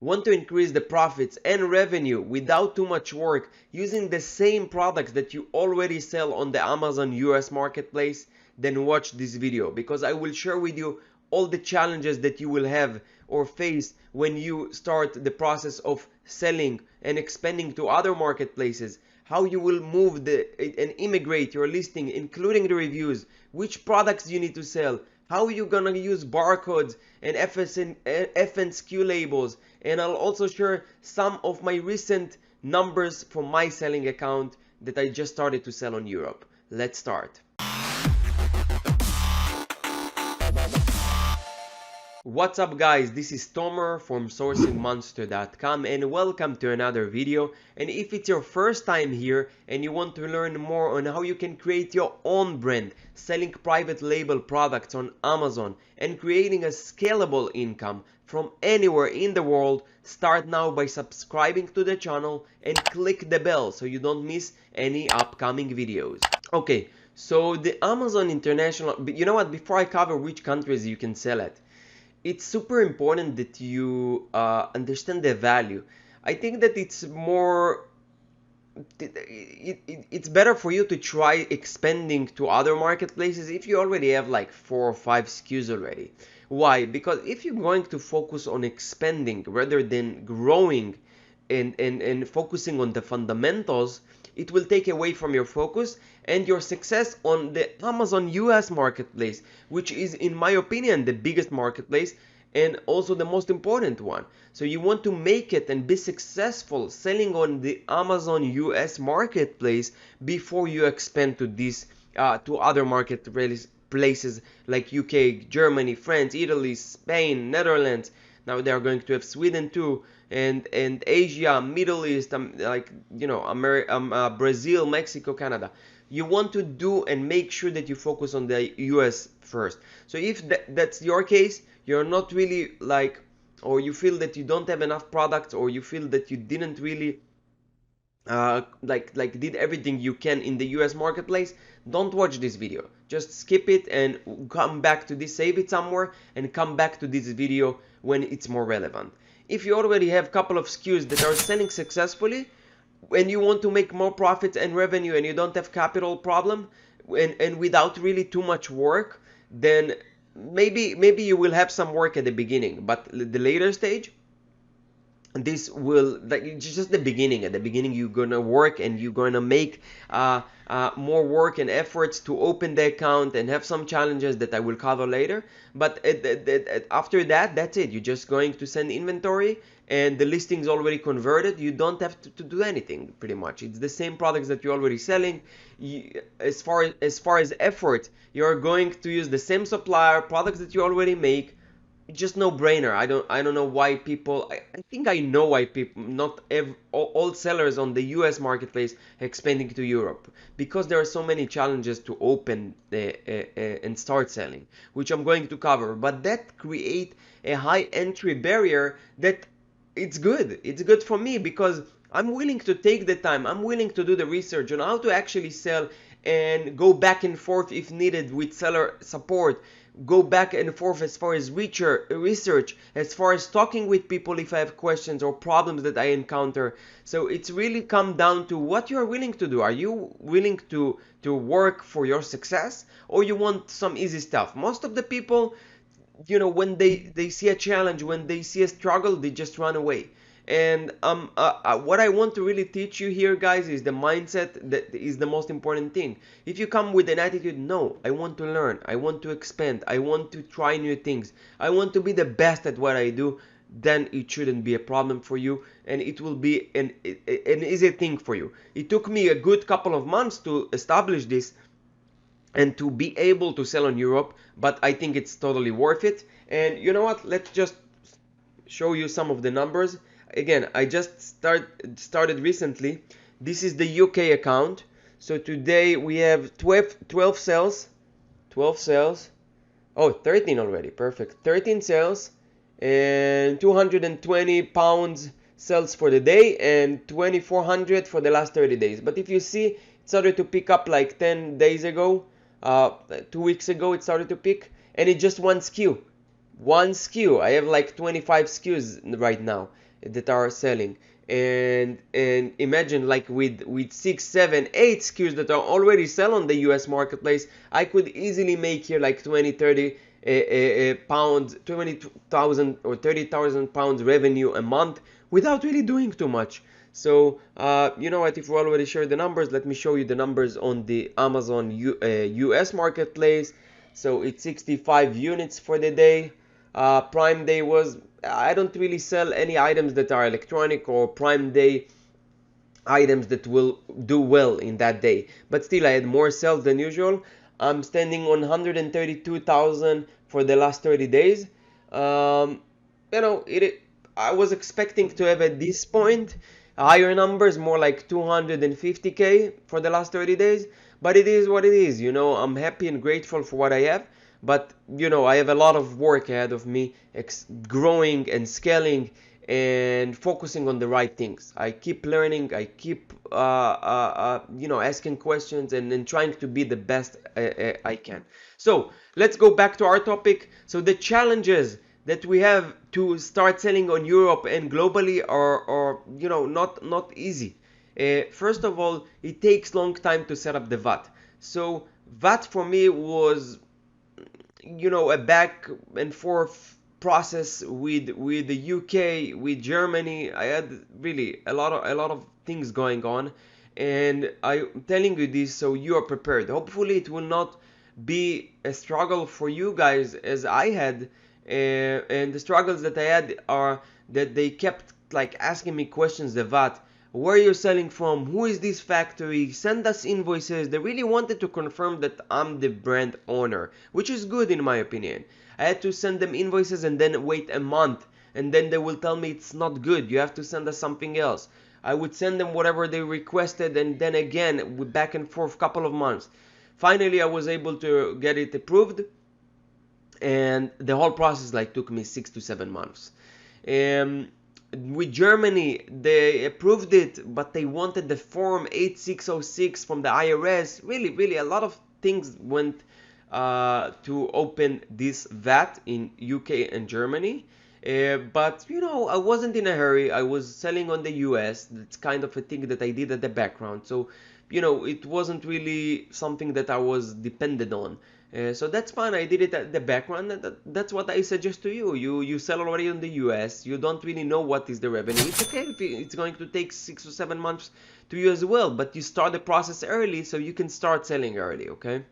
Want to increase the profits and revenue without too much work using the same products that you already sell on the Amazon US marketplace? Then watch this video, because I will share with you all the challenges that you will have or face when you start the process of selling and expanding to other marketplaces, how you will move and immigrate your listing, including the reviews, which products you need to sell, how you gonna use barcodes and FNSQ labels, and I'll also share some of my recent numbers from my selling account that I just started to sell on Europe. Let's start. What's up guys, this is Tomer from sourcingmonster.com and welcome to another video. And if it's your first time here and you want to learn more on how you can create your own brand, selling private label products on Amazon and creating a scalable income from anywhere in the world, start now by subscribing to the channel and click the bell so you don't miss any upcoming videos. Okay, so the Amazon International, you know what, before I cover which countries you can sell at, it's super important that you understand the value. I think that it's better for you to try expanding to other marketplaces if you already have like 4 or 5 SKUs already. Why? Because if you're going to focus on expanding rather than growing and focusing on the fundamentals, it will take away from your focus and your success on the Amazon US marketplace, which is, in my opinion, the biggest marketplace and also the most important one. So you want to make it and be successful selling on the Amazon US marketplace before you expand to this to other marketplaces like UK, Germany, France, Italy, Spain, Netherlands. Now they are going to have Sweden too, and Asia, Middle East, like, you know, Brazil, Mexico, Canada. You want to do and make sure that you focus on the US first. So if that's your case, you're not really like, or you feel that you don't have enough products, or you feel that you didn't really like did everything you can in the US marketplace, don't watch this video. Just skip it and come back to this, save it somewhere and come back to this video when it's more relevant. If you already have a couple of SKUs that are selling successfully and you want to make more profits and revenue and you don't have capital problem and without really too much work, then maybe you will have some work at the beginning, but the later stage, this will, like, it's just the beginning. At the beginning you're gonna work and you're gonna make more work and efforts to open the account and have some challenges that I will cover later. But after that, that's it. You're just going to send inventory and the listing's already converted. You don't have to do anything, pretty much. It's the same products that you're already selling. As far as effort, you're going to use the same supplier, products that you already make. Just no brainer. I don't know why people, I think I know why people, not all sellers on the US marketplace expanding to Europe, because there are so many challenges to open and start selling, which I'm going to cover. But that create a high entry barrier that it's good for me, because I'm willing to take the time, I'm willing to do the research on how to actually sell and go back and forth if needed with seller support, go back and forth as far as research, as far as talking with people if I have questions or problems that I encounter. So it's really come down to what you are willing to do. Are you willing to work for your success, or you want some easy stuff? Most of the people, you know, when they see a challenge, when they see a struggle, they just run away. And what I want to really teach you here, guys, is the mindset that is the most important thing. If you come with an attitude, no, I want to learn, I want to expand, I want to try new things, I want to be the best at what I do, then it shouldn't be a problem for you, and it will be an easy thing for you. It took me a good couple of months to establish this and to be able to sell in Europe, but I think it's totally worth it. And you know what? Let's just show you some of the numbers. Again, I just started recently. This is the UK account. So today we have 12 sales. 12 sales. Oh, 13 already. Perfect. 13 sales and 220 pounds sales for the day and 2400 for the last 30 days. But if you see, it started to pick up like 10 days ago. 2 weeks ago it started to pick, and it's just one SKU. I have like 25 SKUs right now, that are selling. And imagine, like, with 6, 7, 8 SKUs that are already sell on the US marketplace, I could easily make here like 20, 30 pounds, 20,000 or 30,000 pounds revenue a month without really doing too much. So you know what, if we already shared the numbers, let me show you the numbers on the Amazon US marketplace. So it's 65 units for the day. Prime Day was, I don't really sell any items that are electronic or Prime Day items that will do well in that day, but still I had more sales than usual. I'm standing on 132,000 for the last 30 days. um, you know, I was expecting to have at this point higher numbers, more like 250k for the last 30 days, but it is what it is. You know, I'm happy and grateful for what I have, but you know, I have a lot of work ahead of me, growing and scaling and focusing on the right things. I keep learning, I keep you know, asking questions, and trying to be the best I can. So let's go back to our topic. So the challenges that we have to start selling on Europe and globally are you know, not easy. First of all, it takes long time to set up the VAT. So VAT for me was, you know, a back and forth process with the UK, with Germany. I had really a lot of things going on, and I'm telling you this so you are prepared. Hopefully, it will not be a struggle for you guys as I had. And the struggles that I had are that they kept like asking me questions, the VAT, where you're selling from, who is this factory, send us invoices. They really wanted to confirm that I'm the brand owner, which is good in my opinion. I had to send them invoices and then wait a month, and then they will tell me it's not good, you have to send us something else. I would send them whatever they requested, and then again back and forth couple of months. Finally I was able to get it approved, and the whole process like took me 6 to 7 months. um, with Germany, they approved it, but they wanted the form 8606 from the IRS. Really, a lot of things went to open this VAT in UK and Germany. But you know, I wasn't in a hurry. I was selling on the US. That's kind of a thing that I did at the background. So, you know, it wasn't really something that I was dependent on. So that's fine. I did it at the background, and that's what I suggest to you. You sell already in the US. You don't really know what is the revenue. It's okay if it's going to take 6 or 7 months to you as well, but you start the process early so you can start selling early. Okay.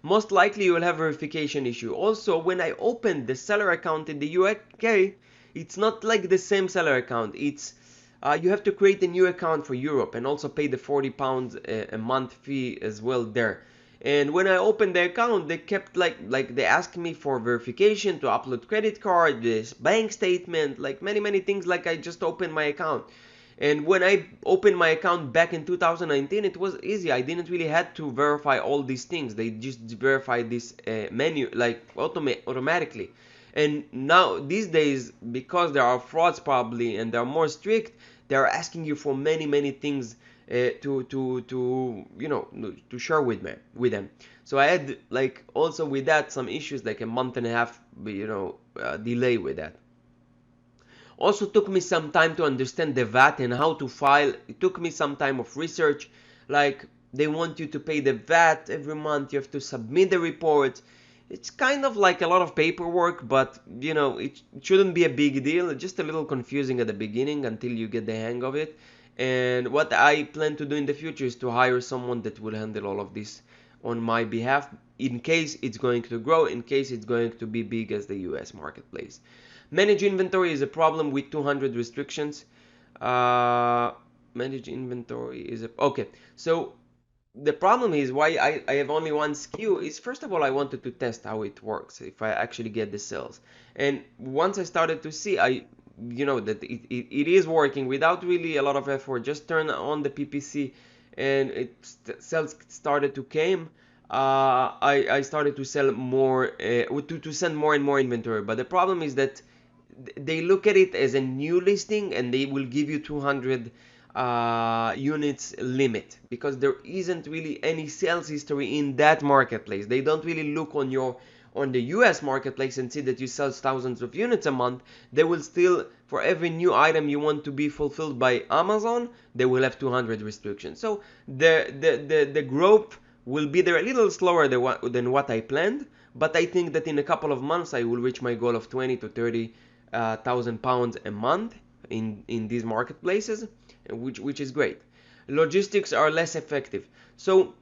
Most likely you will have a verification issue. Also, when I opened the seller account in the UK, it's not like the same seller account. It's you have to create a new account for Europe and also pay the £40 a month fee as well there. And when I opened the account, they kept like they asked me for verification to upload credit card, this bank statement, like many things, like I just opened my account. And when I opened my account back in 2019, it was easy. I didn't really had to verify all these things. They just verified this menu like automatically. And now these days, because there are frauds probably and they're more strict, they're asking you for many things to you know, to share with them. So I had like also with that some issues, like a month and a half, you know, delay with that. Also took me some time to understand the VAT and how to file. It took me some time of research. Like, they want you to pay the VAT every month, you have to submit the report. It's kind of like a lot of paperwork, but you know, it shouldn't be a big deal. It's just a little confusing at the beginning until you get the hang of it. And what I plan to do in the future is to hire someone that will handle all of this on my behalf, in case it's going to grow, in case it's going to be big as the US marketplace. Manage inventory is a problem with 200 restrictions. Manage inventory is a... Okay, so the problem is why I have only one SKU is, first of all, I wanted to test how it works, if I actually get the sales. And once I started to see, you know, that it is working without really a lot of effort, just turn on the PPC and sales started to came. I started to sell more, to send more and more inventory. But the problem is that they look at it as a new listing and they will give you 200 units limit, because there isn't really any sales history in that marketplace. They don't really look on the US marketplace and see that you sell thousands of units a month. They will still for every new item you want to be fulfilled by Amazon, they will have 200 restrictions. So the growth will be there a little slower than what I planned, but I think that in a couple of months I will reach my goal of 20 to 30 thousand pounds a month in these marketplaces, which is great. Logistics are less effective. So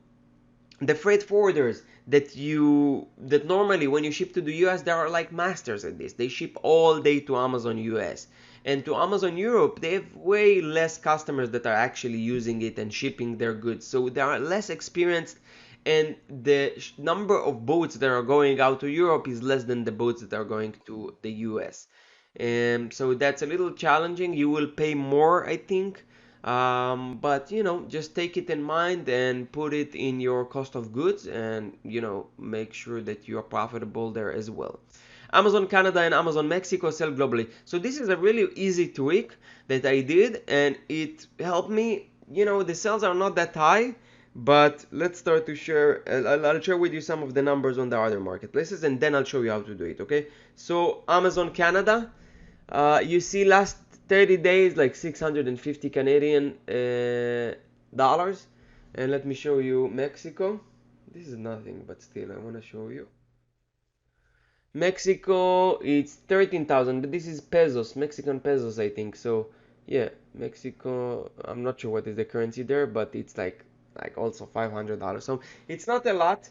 the freight forwarders that normally when you ship to the US, they are like masters at this. They ship all day to Amazon US, and to Amazon Europe they have way less customers that are actually using it and shipping their goods, so they are less experienced, and the number of boats that are going out to Europe is less than the boats that are going to the US. And so that's a little challenging. You will pay more, I think, but just take it in mind and put it in your cost of goods, and make sure that you are profitable there as well. Amazon Canada and Amazon Mexico sell globally. So this is a really easy tweak that I did, and it helped me. The sales are not that high, but let's start to share. I'll share with you some of the numbers on the other marketplaces, and then I'll show you how to do it. Okay, so Amazon Canada, you see last 30 days like 650 Canadian dollars. And let me show you Mexico. This is nothing, but still I want to show you. Mexico, it's 13,000, but this is pesos, Mexican pesos, I think. So yeah, Mexico, I'm not sure what is the currency there, but it's like also $500. So it's not a lot.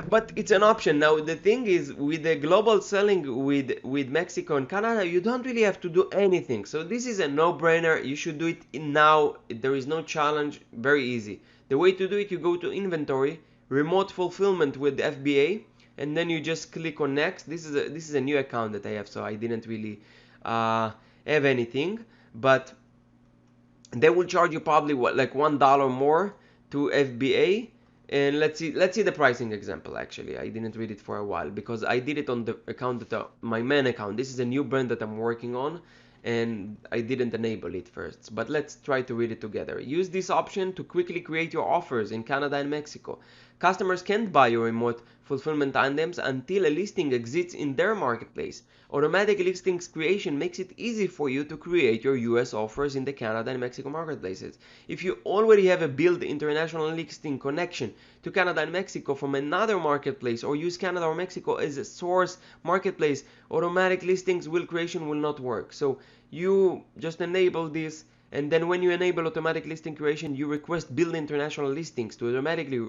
But it's an option. Now the thing is, with the global selling with Mexico and Canada, you don't really have to do anything. So this is a no-brainer. You should do it now. There is no challenge. Very easy. The way to do it, you go to inventory, remote fulfillment with FBA, and then you just click on next. This is a new account that I have, so I didn't really have anything, but they will charge you probably like $1 more to FBA. And let's see the pricing example. Actually, I didn't read it for a while because I did it on the account my main account. This is a new brand that I'm working on, and I didn't enable it first. But let's try to read it together. Use this option to quickly create your offers in Canada and Mexico. Customers can't buy your remote fulfillment items until a listing exists in their marketplace. Automatic listings creation makes it easy for you to create your US offers in the Canada and Mexico marketplaces. If you already have a built international listing connection to Canada and Mexico from another marketplace, or use Canada or Mexico as a source marketplace, automatic listings creation will not work. So you just enable this, and then when you enable automatic listing creation, you request build international listings to automatically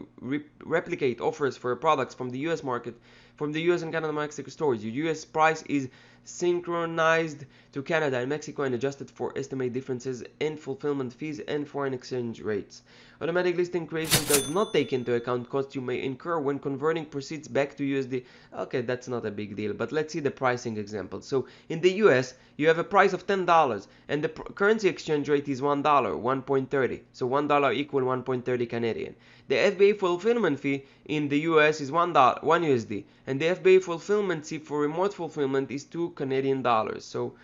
replicate offers for products from the US market, from the US and Canada Mexico stores. Your US price is synchronized to Canada and Mexico and adjusted for estimated differences in fulfillment fees and foreign exchange rates. Automatic listing creation does not take into account costs you may incur when converting proceeds back to USD. Okay, that's not a big deal, but let's see the pricing example. So in the US, you have a price of $10 and the currency exchange rate is $1, 1.30. So $1 equal 1.30 Canadian. The FBA fulfillment fee in the US is $1 USD, and the FBA fulfillment fee for remote fulfillment is 2 Canadian dollars. So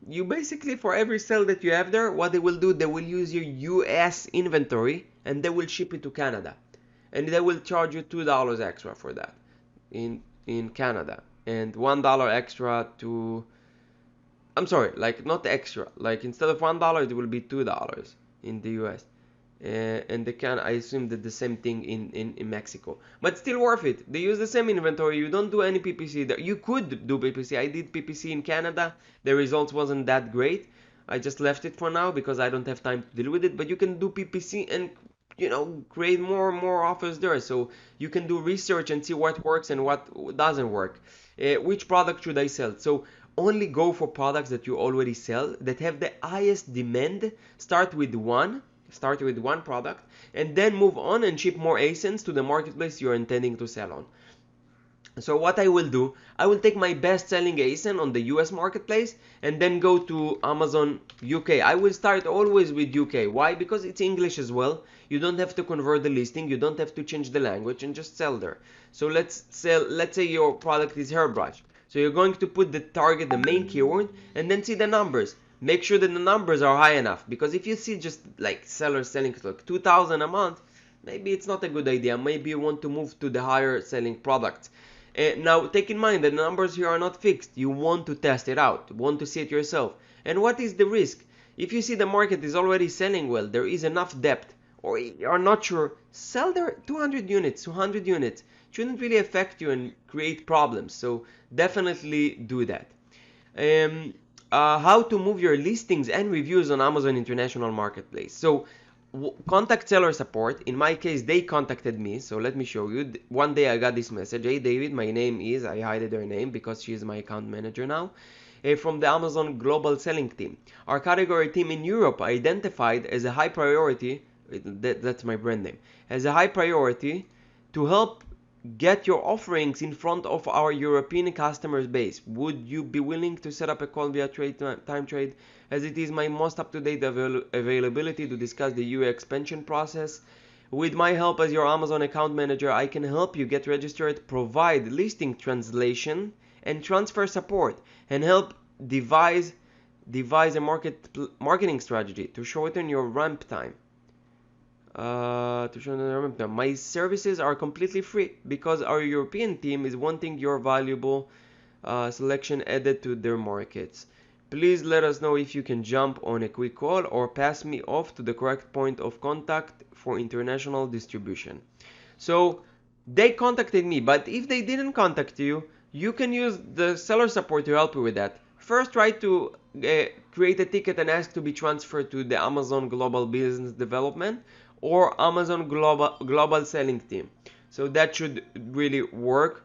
you basically, for every sale that you have there, what they will do, they will use your US inventory and they will ship it to Canada, and they will charge you $2 extra for that in Canada, and $1 extra to, I'm sorry, like not extra, like instead of $1 it will be $2 in the US. And they can, I assume that the same thing in Mexico, but still worth it. They use the same inventory. You don't do any PPC there. You could do PPC. I did PPC in Canada. The results wasn't that great. I just left it for now because I don't have time to deal with it. But you can do PPC and create more and more offers there. So you can do research and see what works and what doesn't work. Which product should I sell? So only go for products that you already sell, that have the highest demand. Start with one product, and then move on and ship more ASINs to the marketplace you're intending to sell on. So what I will do, I will take my best selling ASIN on the US marketplace and then go to Amazon UK. I will start always with UK. Why? Because it's English as well. You don't have to convert the listing, you don't have to change the language, and just sell there. So let's say your product is hairbrush. So you're going to put the main keyword, and then see the numbers. Make sure that the numbers are high enough, because if you see just like sellers selling like 2,000 a month, maybe it's not a good idea. Maybe you want to move to the higher selling product. Now take in mind the numbers here are not fixed. You want to test it out, you want to see it yourself. And what is the risk? If you see the market is already selling well, there is enough depth, or you are not sure, sell there 200 units, 200 units. It shouldn't really affect you and create problems. So definitely do that. Um, how to move your listings and reviews on Amazon International Marketplace. So contact seller support. In my case, they contacted me. So let me show you. One day I got this message. Hey David, my name is, I hide her name because she is my account manager now. From the Amazon Global Selling Team. Our category team in Europe identified as a high priority, that's my brand name, as a high priority to help get your offerings in front of our European customer base. Would you be willing to set up a call via time trade, as it is my most up-to-date availability to discuss the EU expansion process? With my help as your Amazon account manager, I can help you get registered, provide listing translation and transfer support, and help devise a marketing strategy to shorten your ramp time. My services are completely free because our European team is wanting your valuable selection added to their markets. Please let us know if you can jump on a quick call or pass me off to the correct point of contact for international distribution. So they contacted me, but if they didn't contact you, you can use the seller support to help you with that. First, try to create a ticket and ask to be transferred to the Amazon Global Business Development or Amazon Global Selling Team. So that should really work.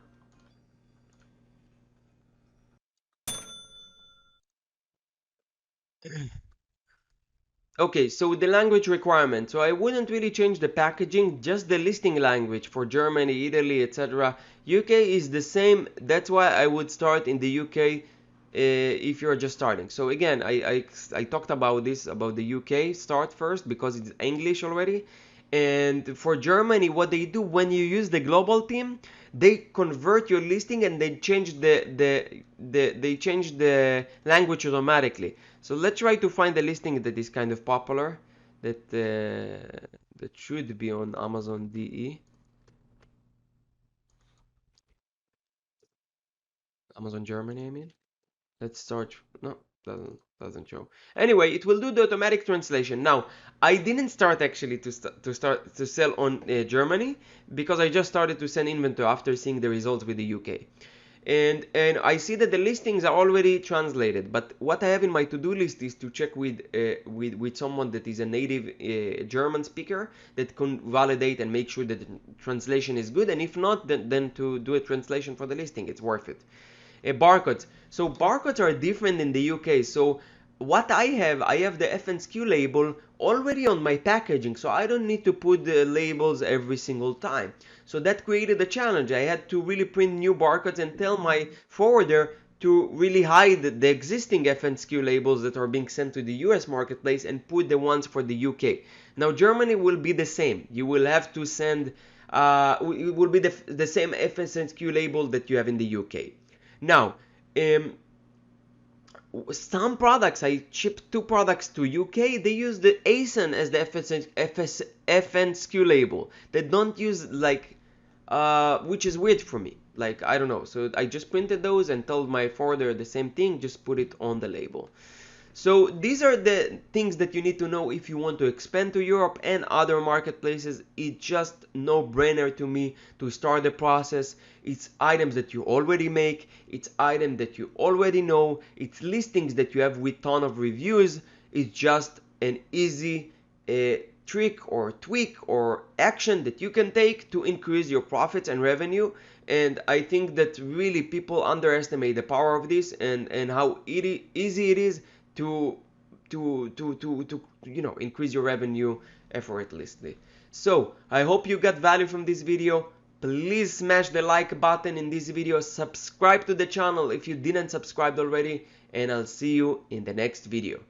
Okay, so the language requirement. So I wouldn't really change the packaging, just the listing language for Germany, Italy, etc. UK is the same. That's why I would start in the UK if you're just starting. So again, I talked about this, about the UK. Start first because it's English already. And for Germany, what they do when you use the global team, they convert your listing and they change the language automatically. So let's try to find a listing that is kind of popular, that should be on Amazon DE. Amazon Germany, I mean. Let's start. No, doesn't show. Anyway, it will do the automatic translation. Now, I didn't start actually to sell on Germany because I just started to send inventory after seeing the results with the UK. And I see that the listings are already translated, but what I have in my to-do list is to check with someone that is a native German speaker that can validate and make sure that the translation is good, and if not, then to do a translation for the listing. It's worth it. Barcodes. So barcodes are different in the UK. So what I have the FNSQ label already on my packaging, so I don't need to put the labels every single time. So that created a challenge. I had to really print new barcodes and tell my forwarder to really hide the existing FNSQ labels that are being sent to the US marketplace and put the ones for the UK. Now Germany will be the same. You will have to send, it will be the same FNSQ label that you have in the UK. Now, some products, I shipped 2 products to UK, they use the ASIN as the FNSQ label. They don't use like, which is weird for me. Like, I don't know. So I just printed those and told my forwarder the same thing, just put it on the label. So these are the things that you need to know if you want to expand to Europe and other marketplaces. It's just no-brainer to me to start the process. It's items that you already make. It's items that you already know. It's listings that you have with ton of reviews. It's just an easy trick or tweak or action that you can take to increase your profits and revenue. And I think that really people underestimate the power of this and how easy it is to increase your revenue effortlessly. So I hope you got value from this video. Please smash the like button in this video, subscribe to the channel if you didn't subscribe already, and I'll see you in the next video.